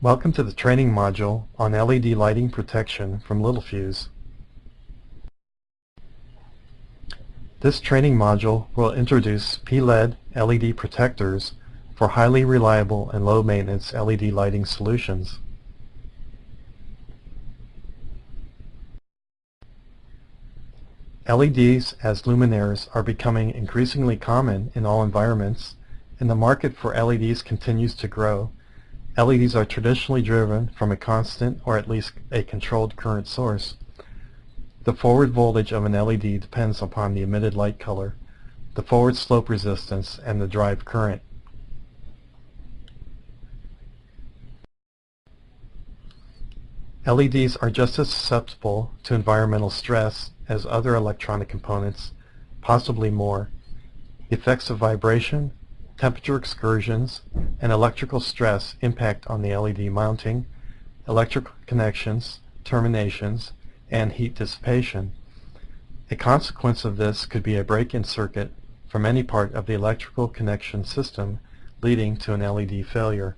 Welcome to the training module on LED lighting protection from Littelfuse. This training module will introduce PLED LED protectors for highly reliable and low maintenance LED lighting solutions. LEDs as luminaires are becoming increasingly common in all environments, and the market for LEDs continues to grow. LEDs are traditionally driven from a constant or at least a controlled current source. The forward voltage of an LED depends upon the emitted light color, the forward slope resistance, and the drive current. LEDs are just as susceptible to environmental stress as other electronic components, possibly more. The effects of vibration, temperature excursions, and electrical stress impact on the LED mounting, electrical connections, terminations, and heat dissipation. A consequence of this could be a break-in circuit from any part of the electrical connection system, leading to an LED failure.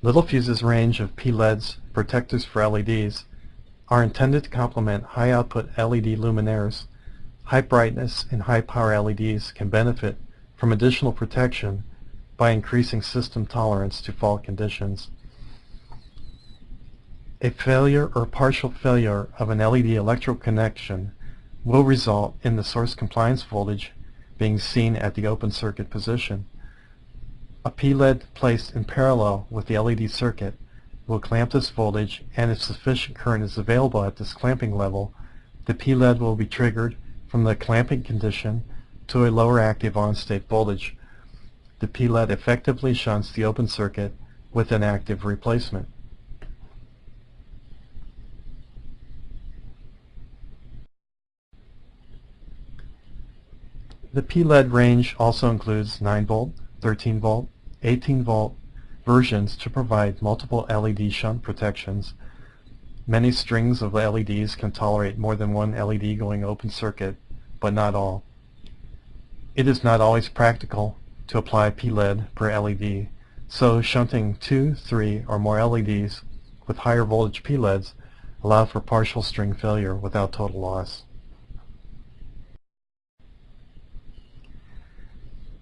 Littelfuse's range of PLEDs, protectors for LEDs, are intended to complement high-output LED luminaires. High brightness and high power LEDs can benefit from additional protection by increasing system tolerance to fault conditions. A failure or partial failure of an LED electrical connection will result in the source compliance voltage being seen at the open circuit position. A PLED placed in parallel with the LED circuit will clamp this voltage, and if sufficient current is available at this clamping level, the PLED will be triggered from the clamping condition to a lower active on-state voltage. The PLED effectively shunts the open circuit with an active replacement. The PLED range also includes 9-volt, 13-volt, 18-volt versions to provide multiple LED shunt protections. Many strings of LEDs can tolerate more than one LED going open circuit, but not all. It is not always practical to apply PLED per LED, so shunting 2, 3, or more LEDs with higher voltage PLEDs allow for partial string failure without total loss.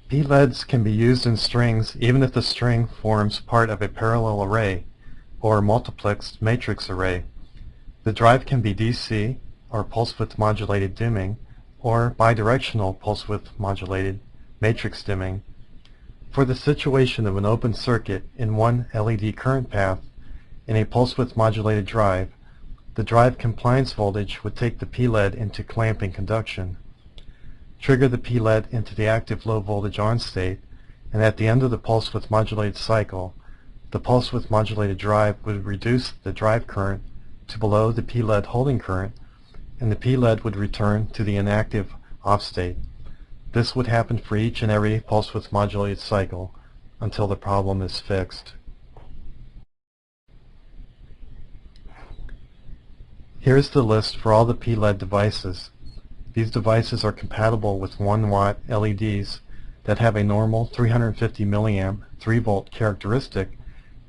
PLEDs can be used in strings even if the string forms part of a parallel array or multiplexed matrix array. The drive can be DC, or pulse width modulated dimming, or bidirectional pulse width modulated matrix dimming. For the situation of an open circuit in one LED current path in a pulse width modulated drive, the drive compliance voltage would take the PLED into clamping conduction, trigger the PLED into the active low voltage on state, and at the end of the pulse width modulated cycle, the pulse width modulated drive would reduce the drive current to below the PLED holding current, and the PLED would return to the inactive off state. This would happen for each and every pulse width modulated cycle until the problem is fixed. Here's the list for all the PLED devices. These devices are compatible with 1-watt LEDs that have a normal 350 milliamp 3-volt characteristic,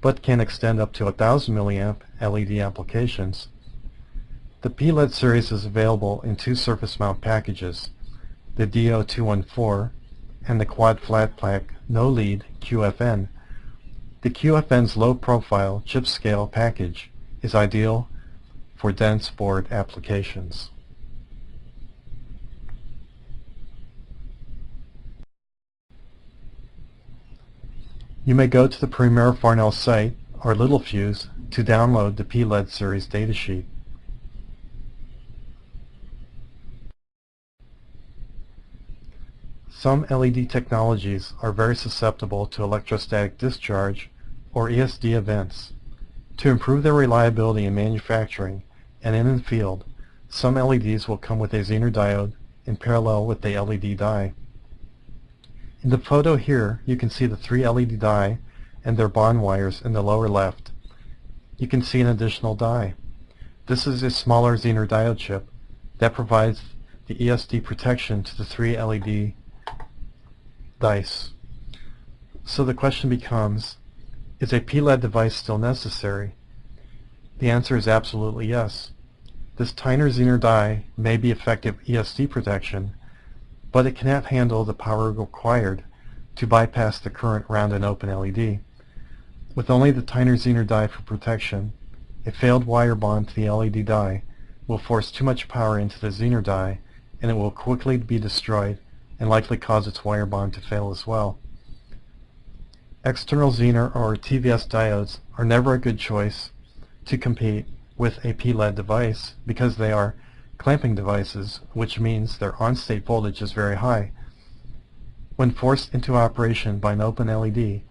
but can extend up to 1000 milliamp LED applications. The PLED series is available in two surface mount packages, the Diode 214 and the quad flat pack no lead QFN. The QFN's low profile chip scale package is ideal for dense board applications. You may go to the Premier Farnell site or Littelfuse to download the PLED series datasheet. Some LED technologies are very susceptible to electrostatic discharge or ESD events. To improve their reliability in manufacturing and in the field, some LEDs will come with a Zener diode in parallel with the LED die. In the photo here, you can see the 3 LED die and their bond wires in the lower left. You can see an additional die. This is a smaller Zener diode chip that provides the ESD protection to the 3 LED dice. So the question becomes, is a PLED device still necessary? The answer is absolutely yes. This tiner Zener die may be effective ESD protection, but it cannot handle the power required to bypass the current around an open LED. With only the tiner Zener die for protection, a failed wire bond to the LED die will force too much power into the Zener die, and it will quickly be destroyed and likely cause its wire bond to fail as well. External Zener or TVS diodes are never a good choice to compete with a PLED device because they are clamping devices, which means their on-state voltage is very high. When forced into operation by an open LED,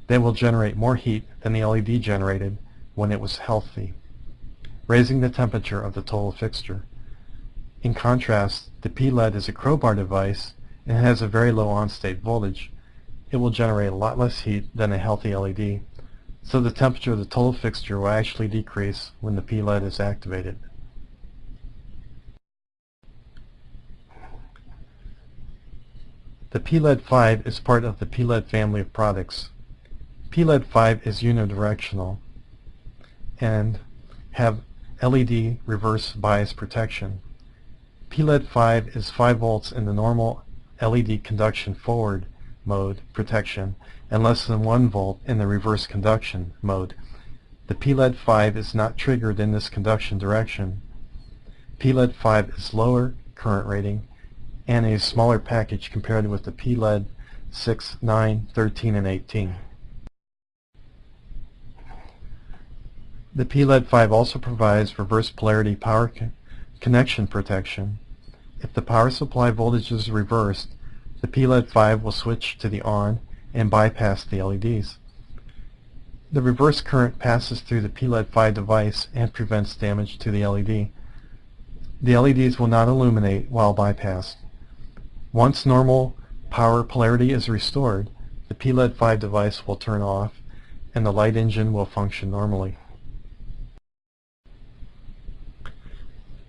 they will generate more heat than the LED generated when it was healthy, raising the temperature of the total fixture. In contrast, the PLED is a crowbar device and has a very low on-state voltage. It will generate a lot less heat than a healthy LED, so the temperature of the total fixture will actually decrease when the PLED is activated. The PLED 5 is part of the PLED family of products. PLED 5 is unidirectional and have LED reverse bias protection. PLED 5 is 5 volts in the normal LED conduction forward mode protection and less than 1 volt in the reverse conduction mode. The PLED 5 is not triggered in this conduction direction. PLED 5 is lower current rating and a smaller package compared with the PLED 6, 9, 13, and 18. The PLED 5 also provides reverse polarity power connection protection. If the power supply voltage is reversed, the PLED 5 will switch to the on and bypass the LEDs. The reverse current passes through the PLED 5 device and prevents damage to the LED. The LEDs will not illuminate while bypassed. Once normal power polarity is restored, the PLED 5 device will turn off and the light engine will function normally.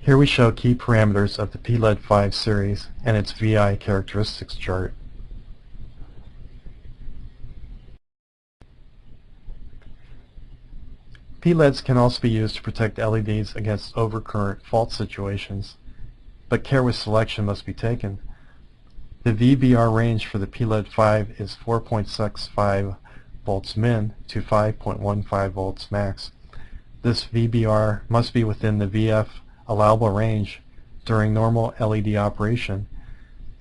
Here we show key parameters of the PLED 5 series and its VI characteristics chart. PLEDs can also be used to protect LEDs against overcurrent fault situations, but care with selection must be taken. The VBR range for the PLED 5 is 4.65 volts min to 5.15 volts max. This VBR must be within the VF allowable range during normal LED operation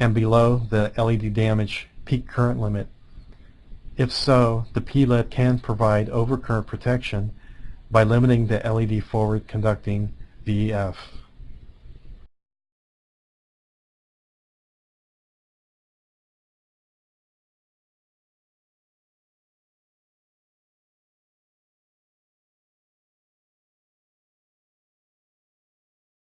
and below the LED damage peak current limit. If so, the PLED can provide overcurrent protection by limiting the LED forward conducting VF.